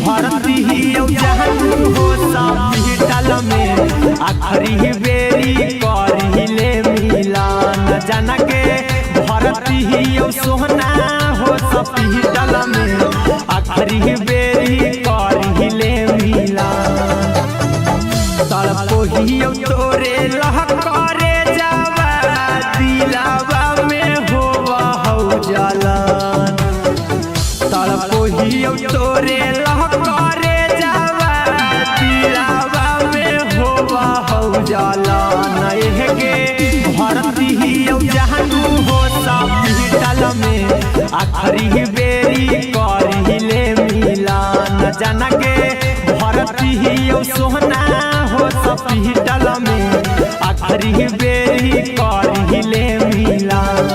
भरती जानू हो हॉस्पिटल में आखिरी बेरी करिले मिलन जाना के भरती सोहना हो हॉस्पिटल में आखिरी बेरी करिले मिलन तड़पोहियो तोरे लहकरे जावा दिलावा में होवा हौ जलन तड़पोहियो तोरे लहकरे जावा दिलावा में होवा हौ जलन एहगे भरती जानू हो हॉस्पिटल में आखिरी बेरी करिले मिलन जाना के भरती सोहना हो हॉस्पिटल में आखिरी बेरी करिले मिलन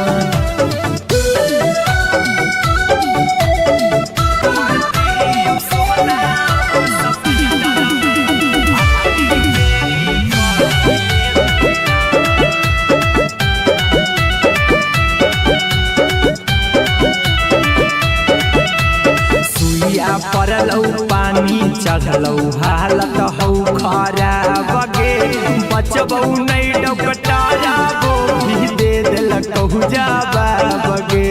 परलौ पानी चढ़लौ हालत हौ खराब गे बचबौ नहीं डकटाबो भी दे देलकहु जवाब गे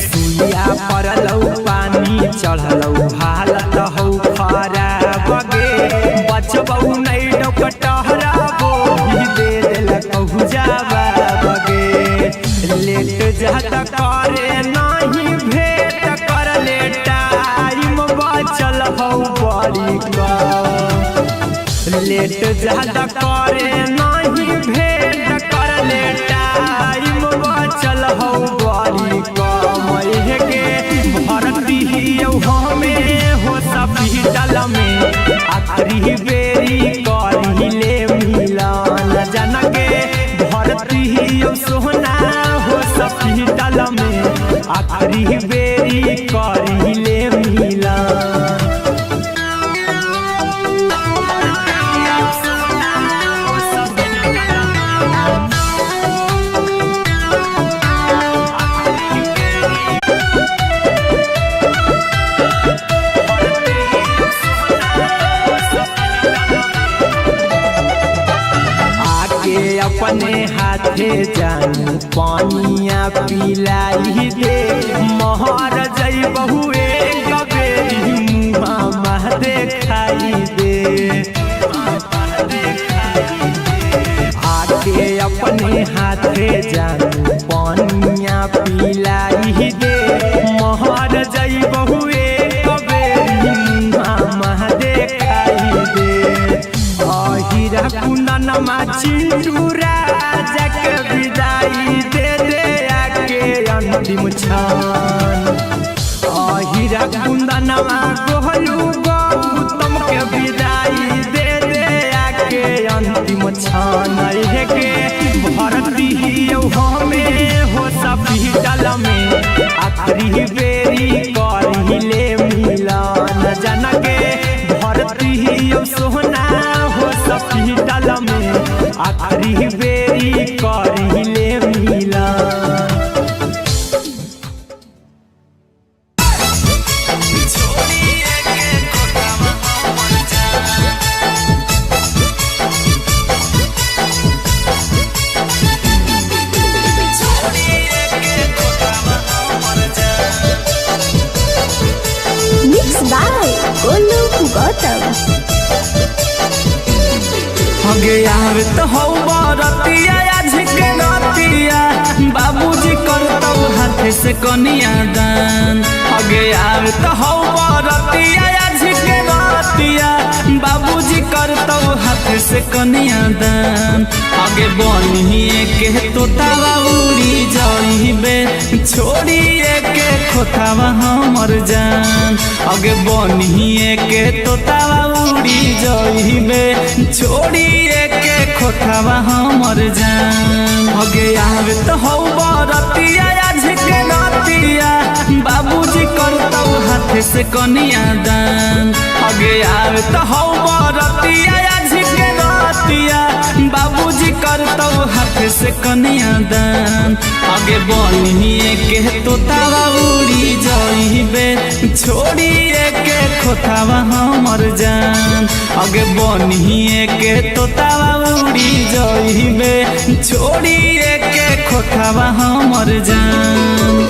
सुइया परलौ पानी चढ़लौ हालत हौ खराब गे बचबौ नहीं डकटाबो भी दे देलकहु जवाब गे लेट जाता करे नहीं भेंट कर ले टाइम बचल हौ बड़ी लेट ज्यादा करे नहीं भेंट कर ले टाइम बचल हौ बड़ी कम के भरती हमें हो हॉस्पिटल में आखिरी बेरी करिले मिलन जाना के भरती सोहना हो हॉस्पिटल में आखिरी बेरी करिले मिलन अपने हाथे जानू पानिया पिलाई दे महर जई बहुए कबेरी मुँह देखाई दे आके अपने हाथे जानू पानिया पिलाई दे महर जई बहुए कबेरी मुँह देखाई दे हीरा कुंदन चिंटूरा जक विदाई दे दे आके अंतिम क्षण हीरा कुंदन गोहलू गौतम के विदाई दे दे आके अंतिम क्षण के भरती हमें हो हॉस्पिटल में आखिरी बेरी करिले मिलन जाना के भरती सोहना हो हॉस्पिटल में आखिरी बेरी करिले मिलन यार तो हो बरतिया आज के रतिया बाबूजी करतौ हाथ से कनिया दान अगे यार तो हो बरतिया आज के रतिया बाबूजी करतौ हाथ से कनिया दान अगे बनिए के तोतावा उड़ी जाइबे छोड़िए के खोतावा हमर जान अगे बनिए के तोतावा उड़ी जाइबे छोड़िए के खोतावा हमर जान अगे यार तो हो बरतिया आज के रतिया बाबूजी करतौ हाथ से कनिया दान अगे यार तो हो बरतिया आज के रतिया बाबूजी करतौ हाथ हाथ से कन्या दान आगे बनिए के तोतावा उड़ी जाइबे छोड़िए के खोतावा हमर जान आगे बनिए के तोतावा उड़ी जाइबे छोड़िए के खोतावा हमर जान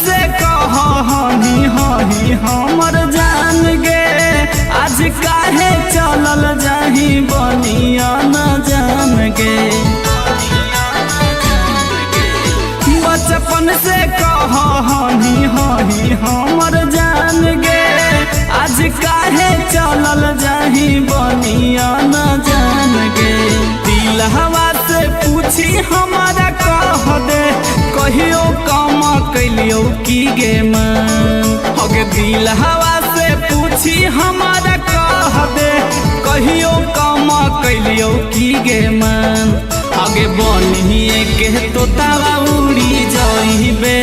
से कही हही हमर जान गे आज काहे चलल जाही बनिया न जान गे बचपन से कही हही हमर जान गे आज काहे चलल जाही बनिया न जान गे दिल हवा से पूछी हमारा कह दे कहियो काम कैलियो की गे मन हगे दिल हवा से पूछी हमारा कह दे कहियो काम कैलियो की गे मन आगे बनिए के तोतावा उड़ी जाइबे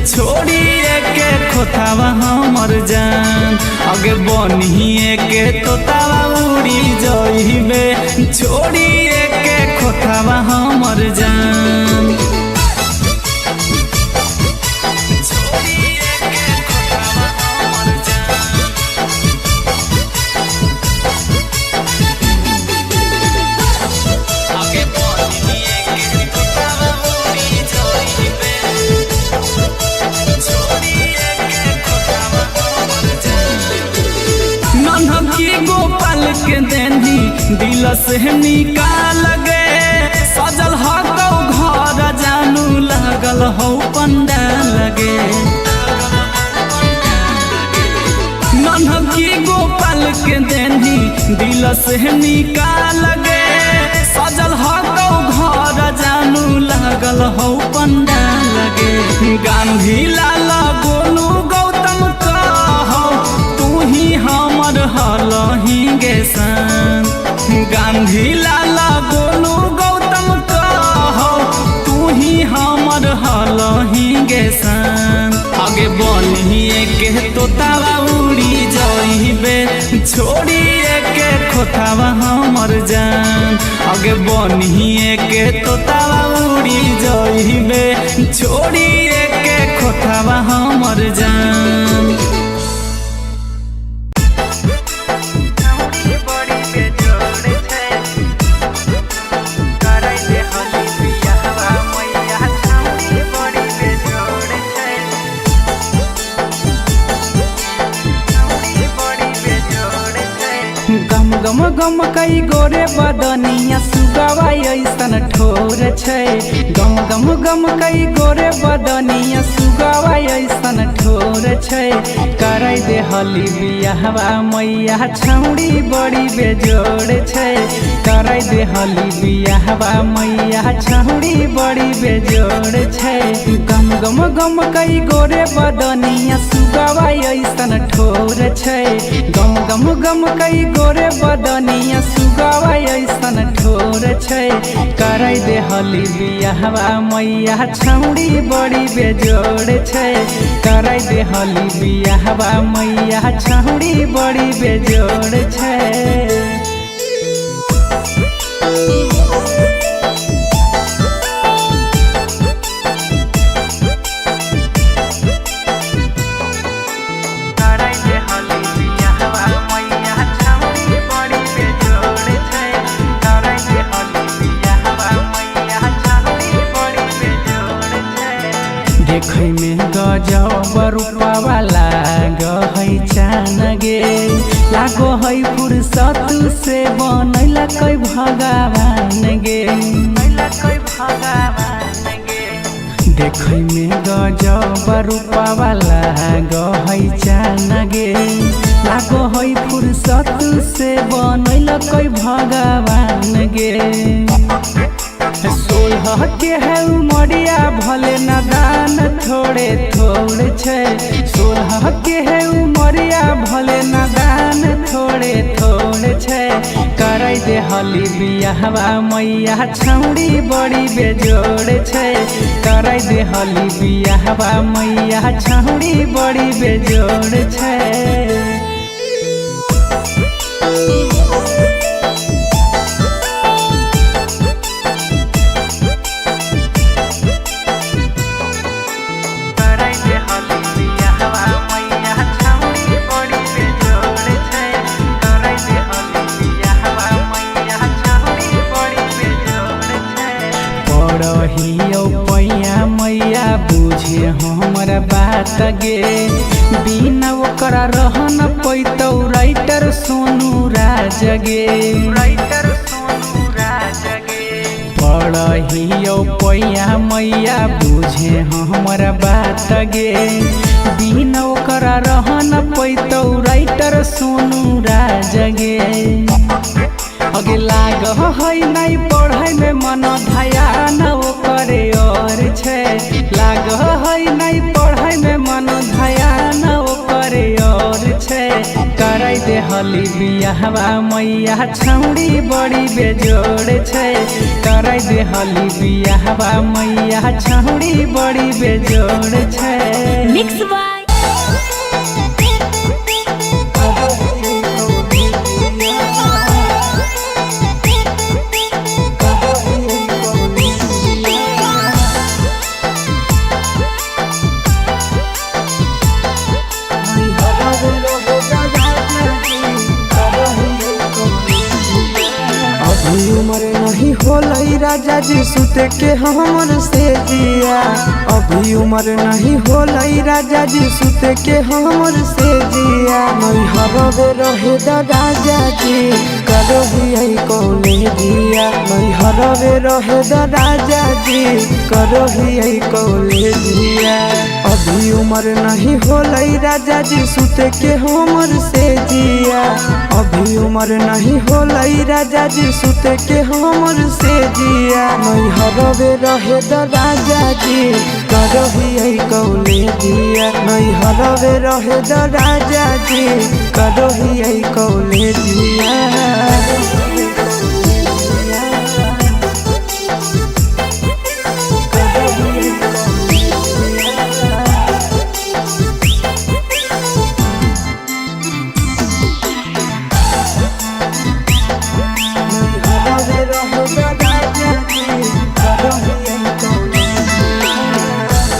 छोड़िए के खोतावा हमर जान आगे बनिए के तोतावा उड़ी जाइबे छोड़िए के खोतावा हमर जान गोपाल के देनी दिल से निकाल गे सजल हो घर जानू लागल हो पंडाल गे नन्हकी गोपाल के देनी दिल से निकाल गे सजल हो घर जानू लागल हो पंडाल गे गांधी लाल गोलू गौतम कहो तू ही हमर हलही गे सन गांधी लाला गोलू गौतम कहो तू ही हमर हलही गे सन आगे बनिए के तोतावा उड़ी जाइबे छोड़िए के खोतावा हमर जान आगे बनिए के तोतावा उड़ी जाइबे छोड़िए के खोतावा हमर जान गम गम कई गोरे बदनिया सुगावा ऐसन ठोर छै गम गम गम कई गोरे बदनिया सुगावा ऐसन ठोर छै करे दे हली बियाहवा मैया छौड़ी बड़ी बेजोड़ छै करे दे हली बियाहवा मैया छौड़ी बड़ी बेजोड़ छै गम गम गम कई गोरे बदनिया सुगावा ऐसन ठोर छै गम गम गम कई गोरे बदनिया सुगावा ऐसन ठोर छै करे दे हली बियाहवा मैया छौड़ी बड़ी बेजोड़ छै करे दे हली बियाहवा मैया छौड़ी बड़ी बेजोड़ छै देखै में गजब रूपवा लागै चान गे लागो है फुर्सत से बनैलकै भगवान गे देखै में गजब रूपवा लागै चान गे लागो है फुर्सत से बनैलकै भगवान गे सोलह के है उमरिया भले नादान थोड़े थोड़े छै सोलह के है उमरिया कराई दे हली बियाहवा मैया छौड़ी बड़ी बेजोड़ छै कराई दे हली बियाहवा मैया छौड़ी बड़ी बेजोड़ छै। पैया मैया बुझे हमर बात गे बिना ओकरा रहन पैतौ राइटर सोनू राज गे पढ़ियो पैया मैया बुझे हमर बात गे बिना ओकरा रहन पैतौ राइटर सोनू राज गे। अगे लाग है नहीं पढ़े में मन ध्यान ओकरे और छै लाग है नहीं पढ़े में मन ध्यान ओकरे और छै कराई दे हली बियाहवा मैया छौड़ी बड़ी बेजोड़ छै कराई दे हली बियाहवा मैया छौड़ी बड़ी बेजोड़ छै। मिक्स बाय उम्र नहीं होलई राजा जी सुते के हमर से जिया अभी उम्र नहीं होलई राजा जी सुते के हमर से जिया नहीं हरवे रहे दा राजा जी करही कौले जिया नहीं हरवे रहे दा राजा जी करही कौले जिया अभी उम्र नहीं होलई राजा जी सुते के हमर से जिया अभी उम्र नहीं होलई राजा जी सुते के हमर से जिया नहीं हरवे रहे द राजा जी करही कौले जिया नहीं हरवे रहे द राजा जी करही कौले जिया।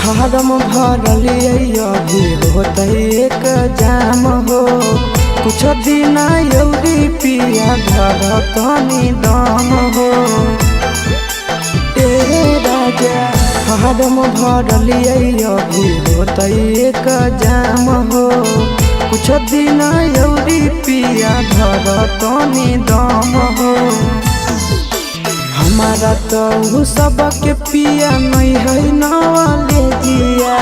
फारम भरलिए अभी होते एक जाम हो कुछ दिन यौरी पिया घर तनी दम हो ए राजा फारम भरलिए अभी होते एक जाम हो कुछ दिन यौरी पिया घर तनी दम हो हमारा तो सबके पिया नहीं है नवाले जिया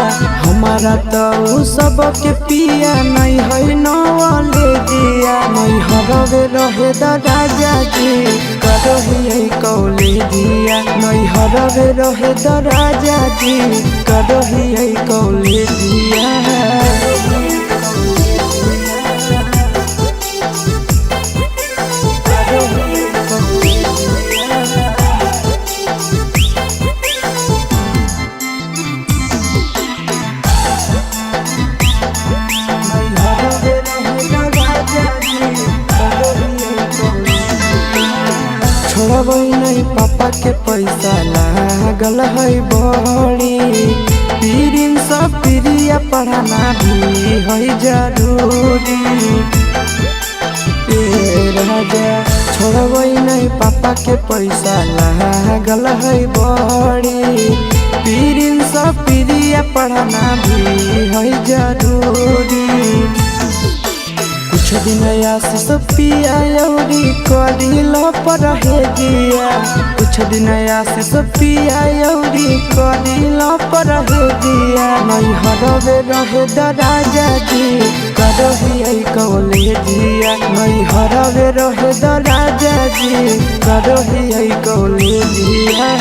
हमारा तो सबके पिया नहीं है नवाले जिया नहीं हरवे रहे द राजा जी करही कौले जिया नहीं हरवे रहे द राजा जी करही कौले जिया। छोड़बै नहीं पापा के पैसा लागल है बड़ी पीरिन सब प्रिया पढ़ाना भी है जरूरी ए राजा छोड़बै नहीं पापा के पैसा लागल है बड़ी पीरिन सब प्रिया पढ़ाना भी है जरूरी कुछ दिन आशीष पिया यौरी करिल पर हे जिया कुछ दिन आशीष पिया यौरी करिल पर हे जिया नहीं हरवे रहे द राजा जी करही कौले जिया नहीं हरवे रहे द राजा जी करही कौले जिया।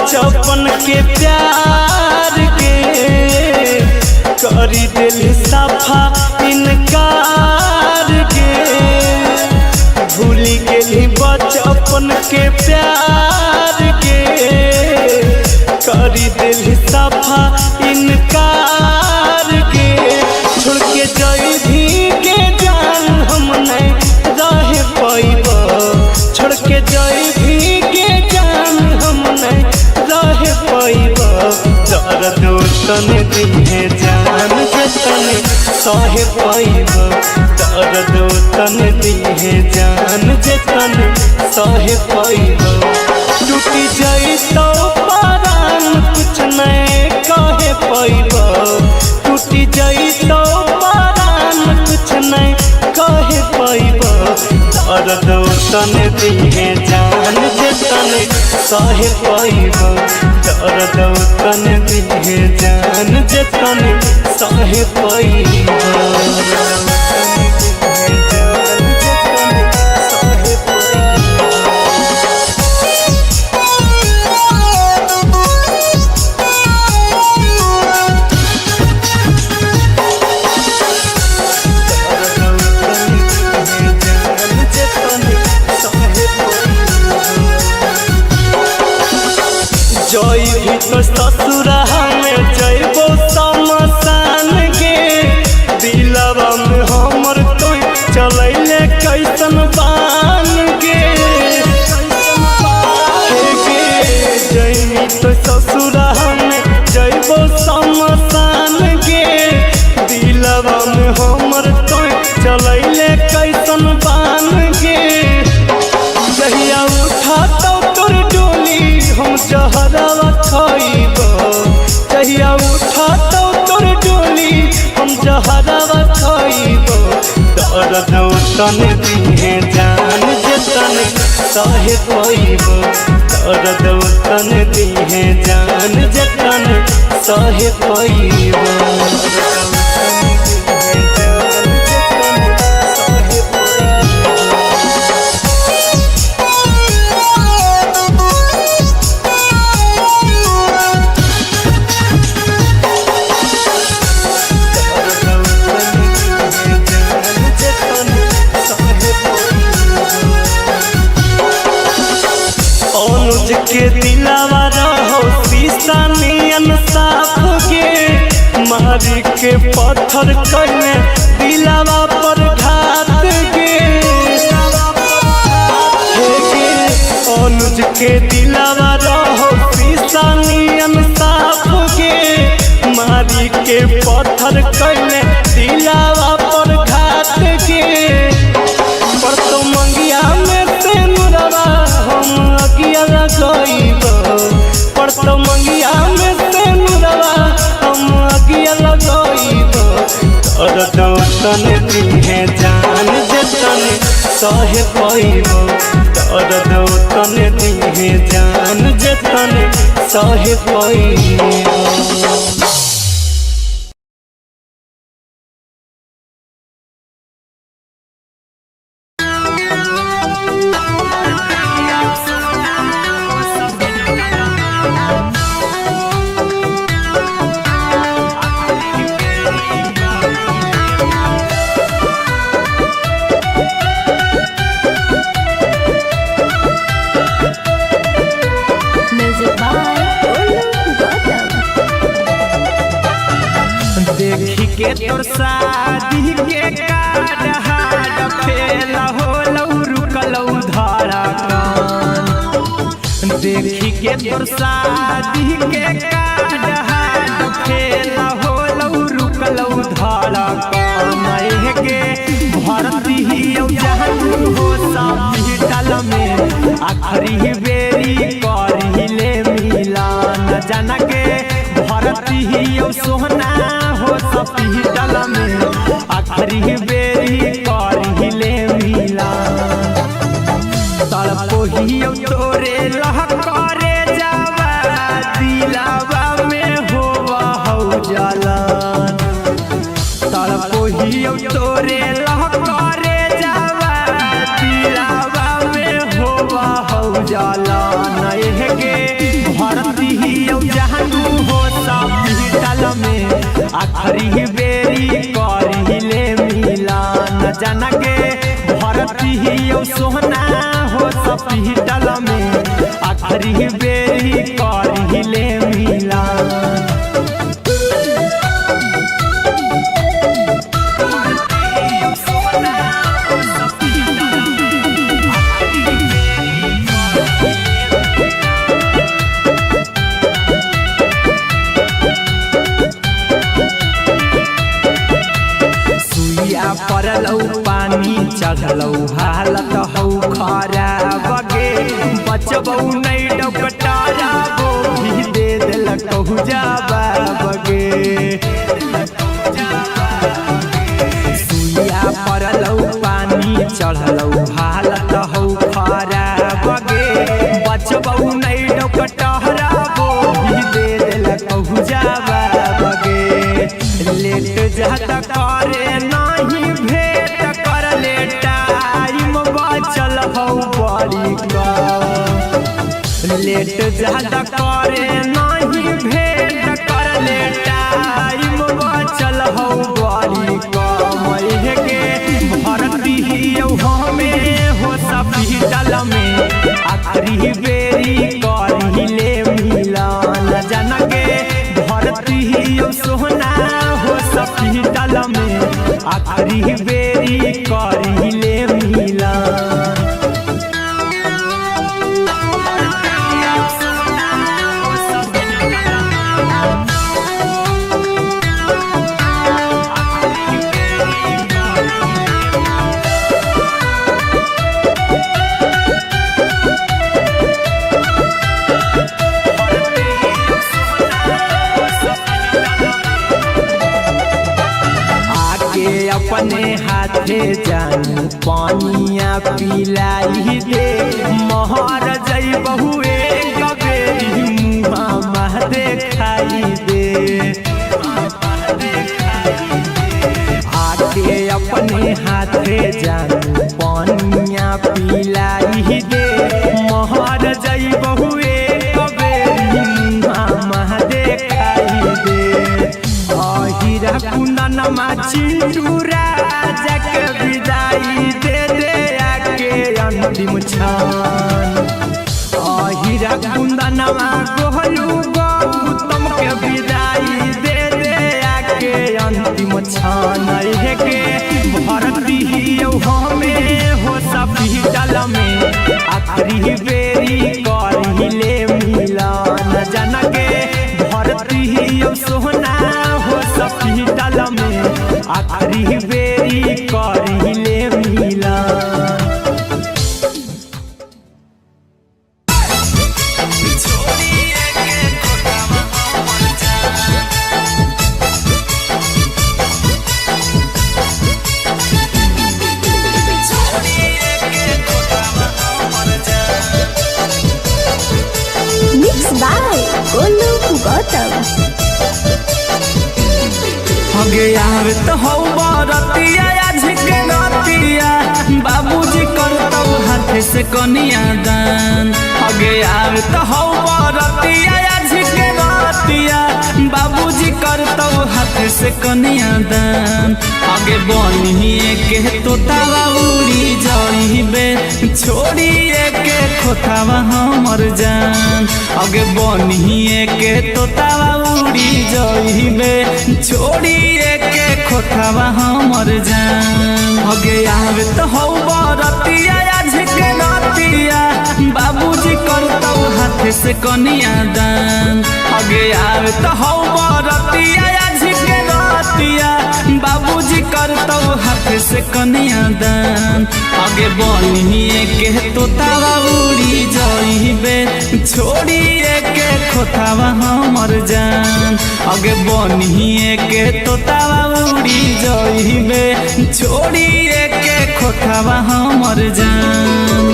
बचपन के प्यार के करी दिल सफा इनकार के भूली गेली बचपन के प्यार के करी दिल सफा इनकार के छोड़ के जाई भी के जान हम नहीं रह पाइब छोड़ के जाई भी के जान हम नहीं रह पाइब दर्द तन दिहे जान के तन सह पाइब दर्द तन दिहे जान जे तन सह पाइब टूटी जाई तो परान कुछ नहीं कहे पाइब टूटी जाई तो परान कुछ नहीं कहे पाइब दर्द तन दिहे जान जे तन सह पाइब दर्द तन दिहे जान जे तन सह पाइब जई भी तो ससुरा में जइबो समसान के दिलवा में हमर कोई चलैले कैसन बान के जई तो ससुरा में जइबो समसान के दिलवा में हमर कोई चलैले कैसन बान के जहिया उठा तो तोर डोली हम जहरवा खाइब जहिया उठा तो तोर डोली हम जहरवा खाइब दर्द तन दिहे जान जे तन सह पाइब दर्द तन दिहे जान जे तन सह पाइब के दिलावा रहो शीशा नियन साफ के मारी के पत्थर कने दिलावा पर घात के अनुज के दिलावा रहो शीशा नियन साफ के मारी के पत्थर कने दिलावा पर घात के पर तो मंगिया में से नुरवा हम अगिया लगाइब पर तो मंगिया में से नुरवा हम अगिया लगाइब दर्द तन दिहे जान जे तन सह पाइब दर्द तन दिहे जान जे तन सह पाइब देखी के तोर शादी के कार्ड हाड फेल होलौ रुकलौ धड़कन देखी के तोर शादी के कार्ड हाड फेल होलौ रुकलौ धड़कन के भरती हियौ जहन हो हॉस्पिटल में आखरी बेरी करिले मिलन जाना के भरती हियौ सोहना हॉस्पिटल में आखरी बेरी करिले मिलन तड़पोहियौ तोरे लह करे जावा दिलावा में होवा हौ जलन तड़पोहियौ तोरे लह करे जावा दिलावा में होवा हौ जलन के भरती जानू हो हॉस्पिटल में आखिरी बेरी करिले मिलन जाना के भरती सोना हो हॉस्पिटल में आखिरी बेरी करिले मिलन। परलौ पानी चढ़लौ हालत हौ खराब गे बचबौ नहीं डकटाराबो भी दे देलकौ जवाब गे। सुइया परलौ पानी चढ़लौ हालत हौ खराब गे बचबौ नहीं डकटाराबो भी दे देलकौ जवाब गे। लेट जाता करे नहीं भेंट कर ले टाइम बचल हौ बड़ी लेट ज्यादा करे नहीं भेंट कर ले टाइम बचल हौ बड़ी कमैह के भरती हमें हो हॉस्पिटल में आखिरी बेरी करिले मिलन जाना के भरती सोना हो हॉस्पिटल में आखिरी बेरी करिले मिलन। अपने हाथे जानू पानिया पिलाई दे महर जइबहु एक बेरी मुँह देखाई दे। आके अपने हाथे जानू पानिया पिलाई दे महर जइबहु एक बेरी मुँह देखाई दे। हीरा कुंदन चिंटू राजा के विदाई दे दे आके अंतिम क्षण। हीरा कुंदन गोहलू गौतम के विदाई दे दे आके अंतिम क्षण। के भरती हमें हो हॉस्पिटल में आखिरी बेरी करिले मिलन जाना के भरती सोना हो हॉस्पिटल में आखिरी बेरी करिले मिलन। Mixed by Golu Gautam. हगे यार तो हौ बरतिया झिके नतिया बाबूजी करतौ हाथ से कनिया दान। हगे यार तो हौ बरतिया झिके नतिया बाबूजी करतौ हाथ से कनिया दान। आगे बनिए के तोतावा उड़ी जाइबे छोड़िए के खोतावा हमर जान। आगे बनिए के तोतावा उड़ी जाइबे छोड़िए के खोतावा हमर जान। आगे यार तो हौ बरतिया झिके नतिया बाबूजी करतौ हाथ से कनिया दान। आगे यार तो हौ बरतिया झिके नतिया बाबूजी करतौ हाथ से कनिया दान। आगे बनिए के तोतावा उड़ी जाइबे छोड़िए के खोतावा हमर जान। आगे बनिए के तोतावा उड़ी जाइबे छोड़िए के खोतावा हमर जान।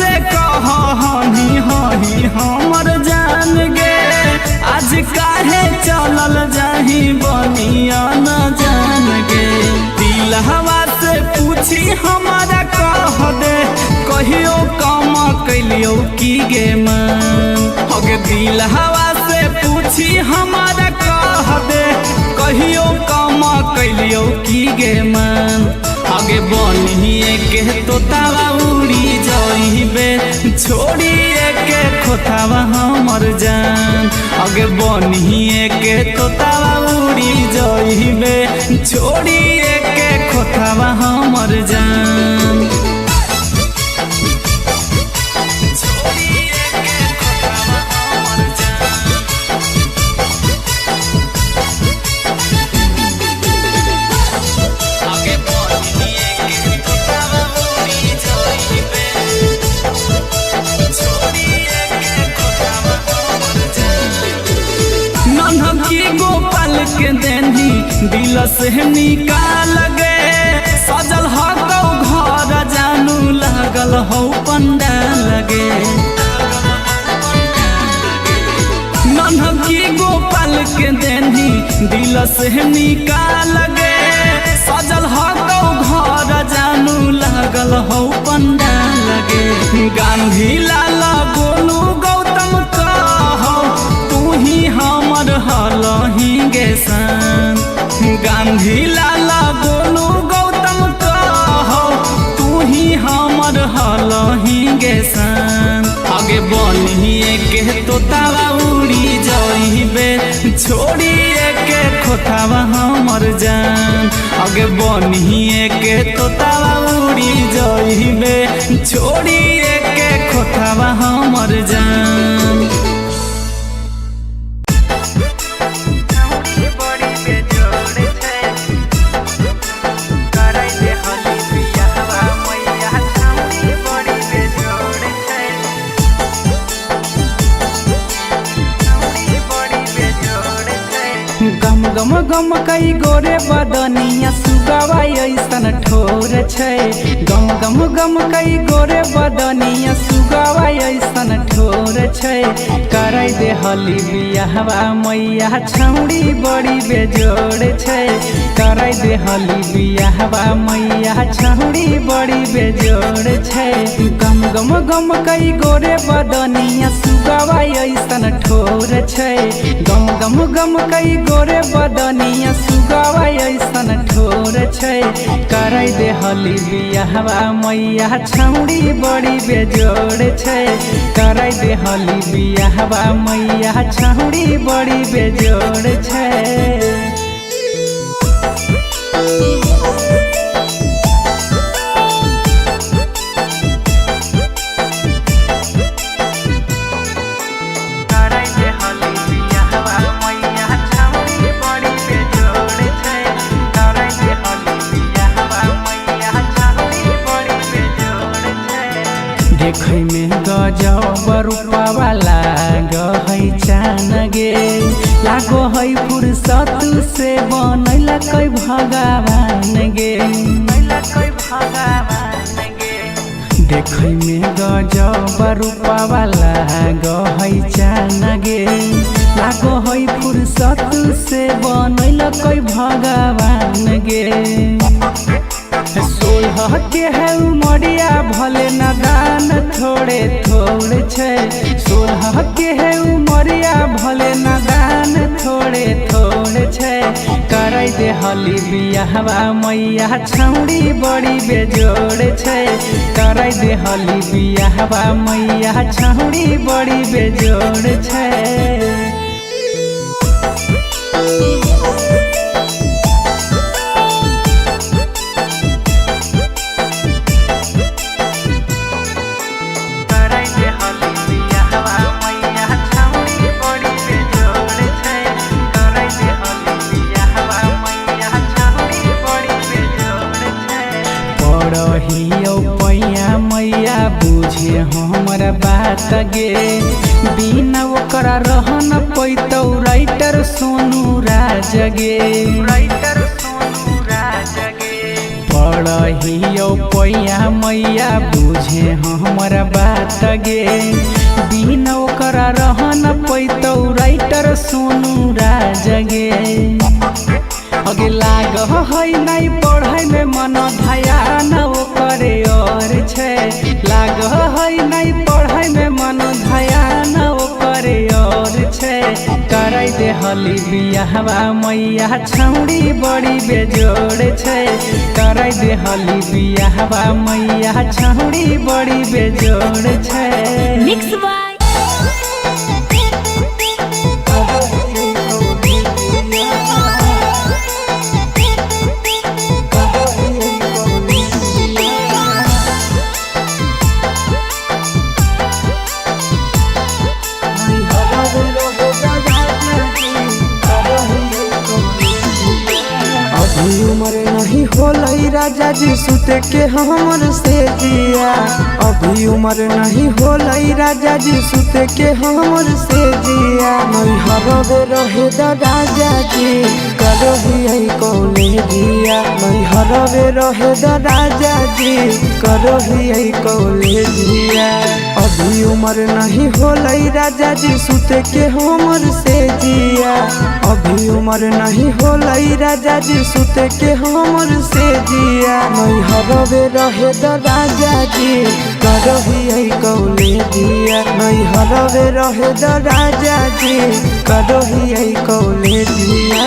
से कह हनी हही हमर जान गे आज काहे चलल जाही बनिया न जान गे दिल हवा से पूछी हमारा कह दे कहियो कम कैलियो की गे मन हगे दिल हवा से पूछी हमारा कह दे कहियो कम कैलियो की गे मन आगे बनिए के तोतावा उड़ी जाइबे छोड़िए के खोतावा हमर जान आगे बनिए के तोतावा उड़ी जाइबे छोड़िए के खोतावा हमर जान गोपाल के देनी दिल से निकाल गे सजल हो घर जानू लागल हो पंडाल गे नन्हकी गोपाल के देनी दिल से निकाल गे सजल हो घर जानू लागल हो पंडाल गे गांधी लाल गोलू गौतम कहो तू ही हमर हलही गे सन गांधी लाल गोलू गौतम कहो तू ही हमर हलही गे सन आगे बनिए के तोतावा उड़ी जाइबे छोड़िए के खोतावा हमर जान आगे बनिए के तोतावा उड़ी जाइबे छोड़िए के खोतावा हमर जान गम गम कई गोरे बदनिया सुगावा ऐसन ठोर छै गम गम गम कई गोरे बदनिया सुगावा ऐसन ठोर छै कराई दे हली बियाहवा मैया छौड़ी बड़ी बेजोड़ छै कराई दे हली बियाहवा मैया छौड़ी बड़ी बेजोड़ छै गम गम गम कई गोरे बदनिया सुगावा ऐसन ठोर छै गम गम गम कई गोरे बदनिया सुगावा ऐसन ठोर छै कराई दे हली बियाहवा मैया छौड़ी बड़ी बेजोड़ छै कराई दे हली बियाहवा मैया छौड़ी बड़ी बेजोड़ छै देखै में गजब रूपवा लागै चान गे लागो है फुर्सत से बनैला कै भगवान गे देखै में गजब रूपवा लागै चान गे लागो है फुर्सत से बनैला कै भगवान गे सोलह के है उमरिया भले नादान थोड़े थोड़े छै सोलह के है उमरिया भले नादान थोड़े थोड़े छै कराई दे हली बियाहवा मैया छौड़ी बड़ी बेजोड़ छै कराई दे हली बियाहवा मैया छौड़ी बड़ी बेजोड़ छै पैया मैया बुझे हमरा बात गे बिना ओकरा रहन पैतौ राइटर सोनू राज गे पढ़ियो पैया मैया बुझे हमरा बात गे बिन ओकरा रहन पैतौ राइटर सोनू राज गे अगे लाग है नहीं पढ़े में मन ध्यान ओकरे और छै लाग है नहीं पढ़े में मन ध्यान ओकरे और छै कराई दे हली बियाहवा मैया छौड़ी बड़ी बेजोड़ छै कराई दे हली बियाहवा मैया छौड़ी बड़ी बेजोड़ छै मिक्स बाय उम्र नहीं होलई राजा जी सुते के हमर से जिया अभी उम्र नहीं होलई राजा जी सुते के हमर से जिया नहीं हरवे रहे द राजा जी करही कौले जिया नहीं हरवे रहे द राजा जी करही कौले जिया अभी उम्र नहीं होलई राजा जी सुते के हमर से जिया अभी उम्र नहीं होलई राजा जी सुते के हमर से जिया नहीं हरवे रहे द राजा जी करही कौले जिया नहीं हरवे रहे द राजा जी करही कौले जिया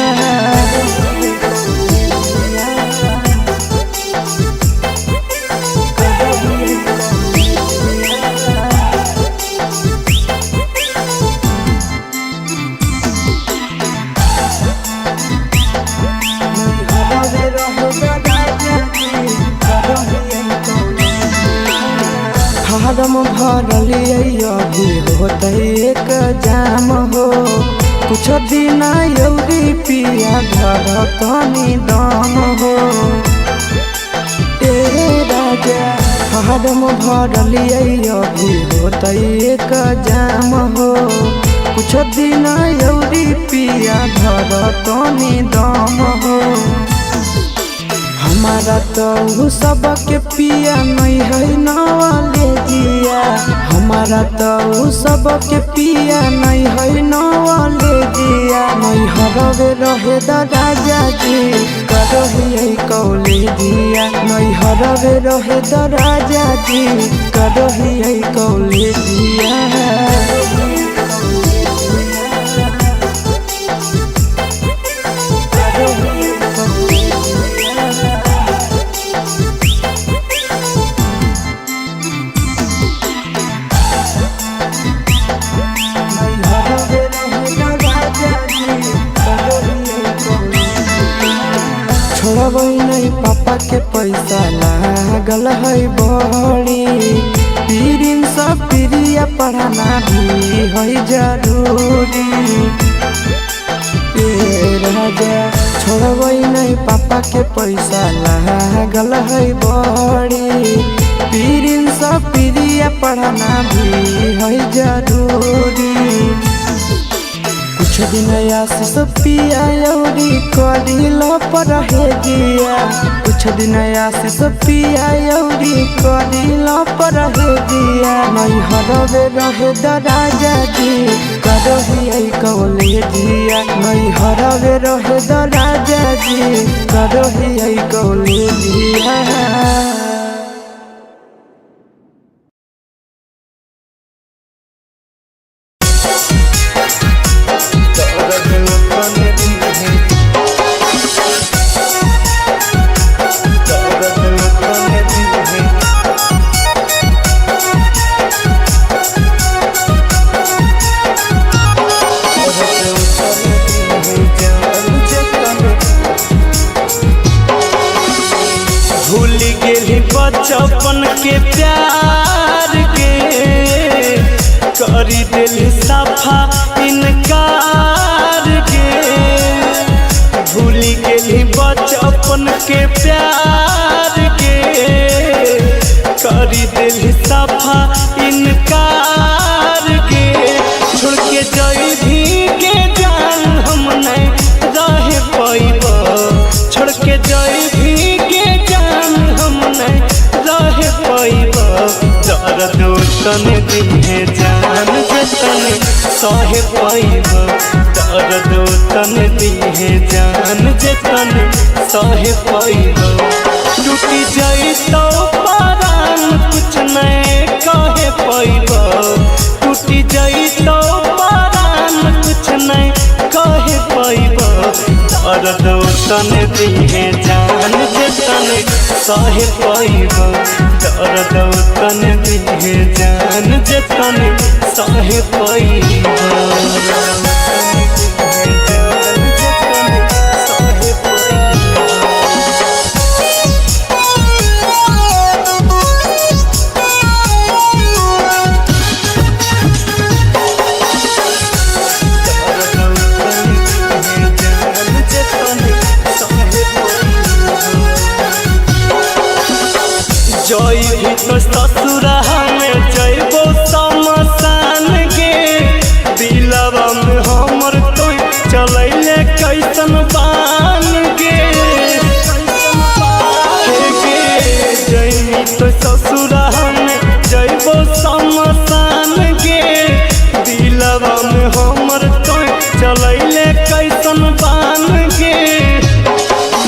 फारम भरलिए अभी होते एक जाम हो कुछ दिन यौरी पिया घर तनी दम हो ए राजा फारम भरलिए अभी होते एक जाम हो कुछ दिन यौरी पिया घर तनी दम हो हमारा तो सबके पिया नहीं है नवाले जिया हमारा तो सबके पिया नहीं है नवाले जिया नहीं हरवे रहे द राजा जी करही कौले जिया नहीं हरवे रहे द राजा जी करही कौले जिया छोड़बै नहीं पापा के पैसा लागल है बड़ी पीरिन सब प्रिया पढ़ाना भी है जरूरी राजा छोड़बै नहीं पापा के पैसा लागल है बड़ी पीरिन सब प्रिया पढ़ाना भी है जरूरी कुछ दिन आशीष पिया यौरी करिल पर हे जिया कुछ दिन आशीष पिया यौरी करिल पर हे जिया नहीं हरवे रहे द राजा जी करही कौले जिया नहीं हरवे रहे द राजा जी करही कौले जिया बचपन के प्यार के करी दिल सफा इनकार के भूल गेली बचपन के प्यार के करी दिल सफा इनकार के छोड़ के जई भी के जान हम नहीं रह पाइब छोड़ के जई भी के जान तने दिहे जान जतने सहे पाइब दर्द तने दिहे जान जतने सहे पाइब टूटी जाई तो परान कुछ नहीं कहे पाइब टूटी जाई तो परान कुछ नहीं कहे पाइब दर्द तने दिहे जान जतने सहे पाइब दर्द तने दिहे जान जतने सहे पाइब जई तो ससुरा में जइबो समसान गे दिलवा में हमर तो चलैले कैसन बान गे जई तो ससुरा में जइबो समसान गे दिलवा में हमर तो चलैले कैसन बान गे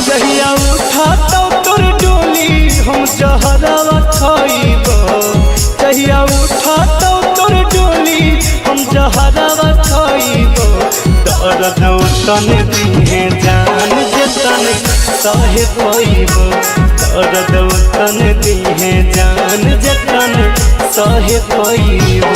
जहिया उठा तो तोर डोली हम जहरवा खाइब जहिया उठा तो तोर डोली हम जहरवा खाइब दर्द तने दिहे जान जतने सहे पाइब दर्द तने दिहे जान जतने सहे पाइब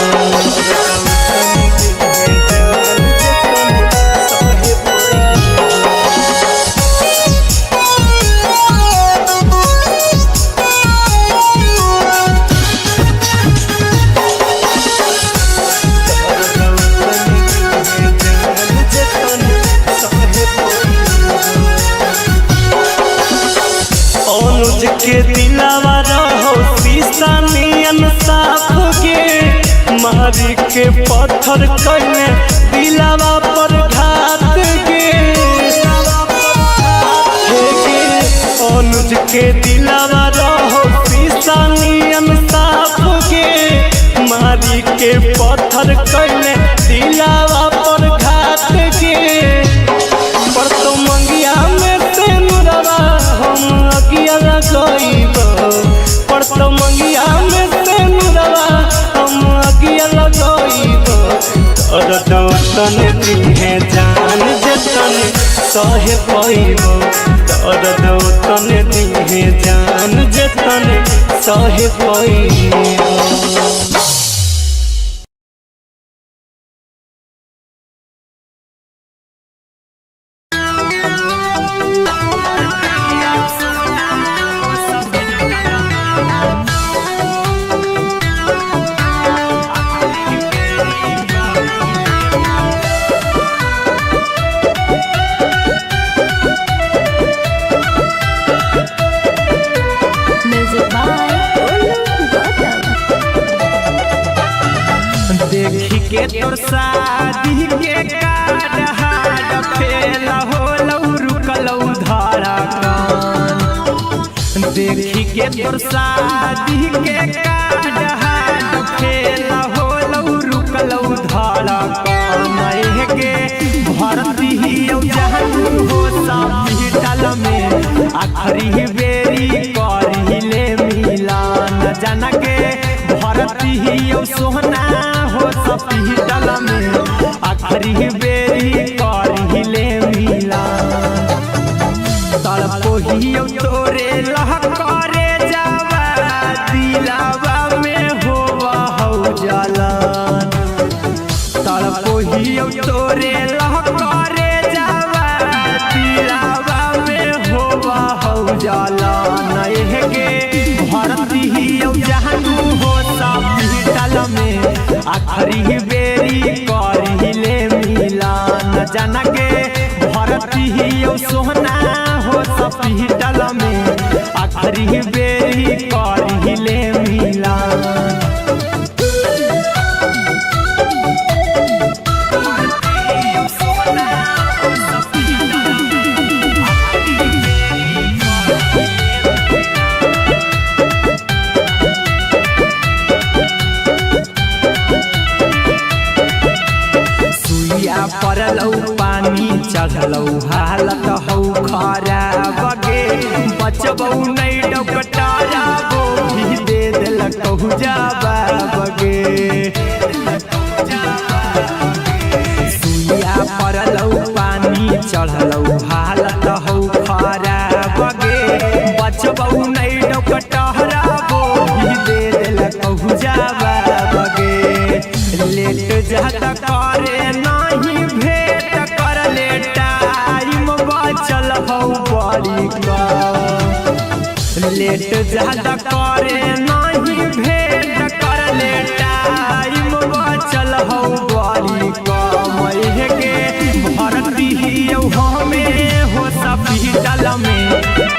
के दिलावा रहो शीशा नियन साफ गे मारी के पत्थर कइले दिलावा पर घात गे अनुज के दिलावा रहो शीशा नियन साफ गे मारी के पत्थर कइले दिलावा पर घात गे पर तो मंगिया में से नुरवा हम अगिया लगाइब पर तो मंगिया में से नुरवा हम अगिया लगाइब दर्द तने दिहे जान जतने सहे पाइब दर्द तने दिहे जान जतने सहे पाइब देखी के तोर शादी के कार्ड हाड फेल होलौ रुकलौ धड़कन देखी के तोर शादी के कार्ड हाड फेल होलौ रुकलौ धड़कन के भरती हियौ जहन हो हॉस्पिटल में आखरी बेरी करिले मिलन जाना के भरती हियौ सोहना हॉस्पिटल में आखरी बेरी करिले मिलन तड़पोहियौ तोरे लह करे जावा दिलावा में होवा हौ जलन तड़पोहियौ तोरे लह करे जावा दिलावा में होवा हौ जलन के भरती हियौ जहनु हो हॉस्पिटल में आखरी बेरी करिले मिलन जाना के भरती हियौ सोहना हॉस्पिटल में आखरी बेरी करिले मिलन चढ़लौ हालत हौ खराब गे बचबौ नहीं डकटाराबो भी दे देलकौ जवाब गे सुइया पड़लौ पानी चढ़लौ हालत हौ खराब गे बचबौ नहीं डकटाराबो भी दे देलकौ जवाब गे लेट जाता करे नहीं भेट कर ले टाइम बचल हौ बड़ी लेट जाता करे नहीं भेट कर ले टाइम बचल हौ बड़ी कमैह के भरती हमें हो हॉस्पिटल में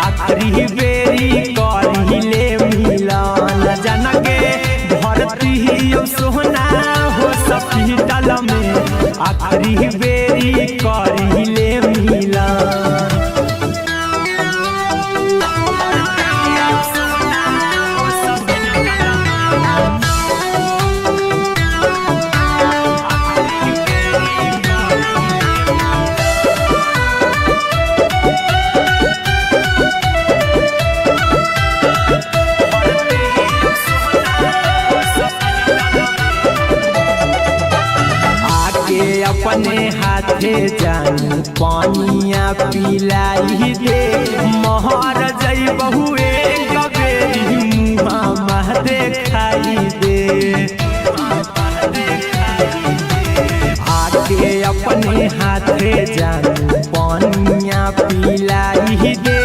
आखिरी बेरी करिले मिलन जन के भरती सोना हो हॉस्पिटल में आखिरी बेरी करिले मिलन अपने हाथे जानी पानिया पिलाई दे महर जई बहुए कबेरी मुँह देखाई दे आके अपने हाथे जानी पानिया पिलाई दे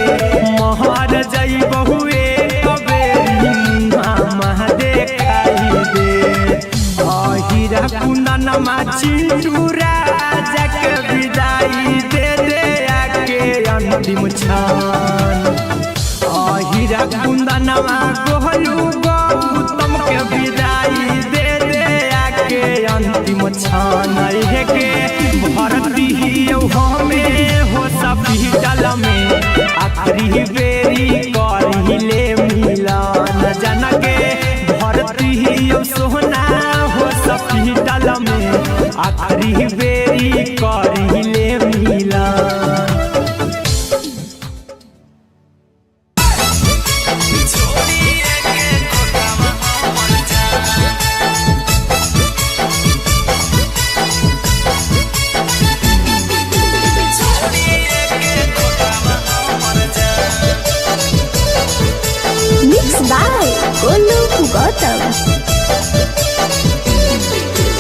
महर जई बहुए कबेरी मुँह देखाई दे हीरा कुंदन चिंटू राजा के विदाई दे दे आके अंतिम क्षण हीरा कुंदन गोहलू गौतम के विदाई दे दे आके अंतिम क्षण के भरती हमें हो हॉस्पिटल में आखिरी बेरी करिले मिलन जन के भरती सोना हो हॉस्पिटल में आखिरी बेरी करिले मिलन Mixed by Golu Gautam.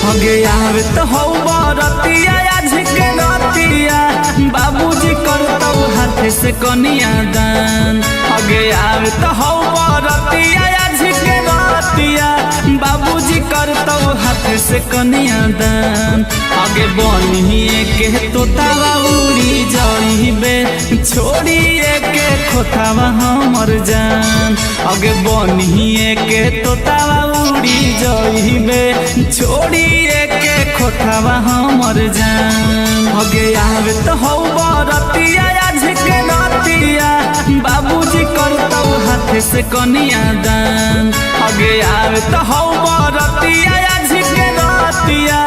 हगे यार तो हौ बरतिया आज के रतिया बाबूजी करतौ हाथ से कनिया दान हगे यार तो हौ बरतिया आज के रतिया बाबूजी करतौ हाथ से कनिया दान हगे बनिए के तोतावा उड़ी जाइबे छोड़िए के खोतावा हमर जान हगे बनिए के तोतावा उड़ी जाइबे छोड़िए के खोतावा हमर जान हगे यार तो हौ बरतिया आज के रतिया बाबूजी करतौ हाथ से कनिया दान हगे यार तो हौ बरतिया आज के रतिया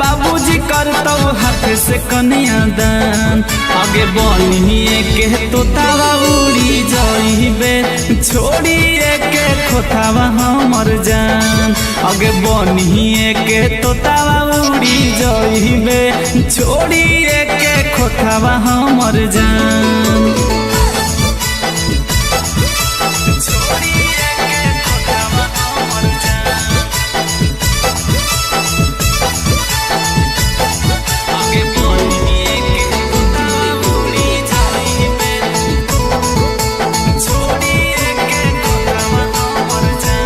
बाबूजी करतौ हाथ से कनिया दान हगे बनिए के तोतावा उड़ी जाइबे छोड़िए के खोतावा हमर जान हगे बनिए के तोतावा उड़ी जाइबे छोड़िए के खोतावा हमर जान।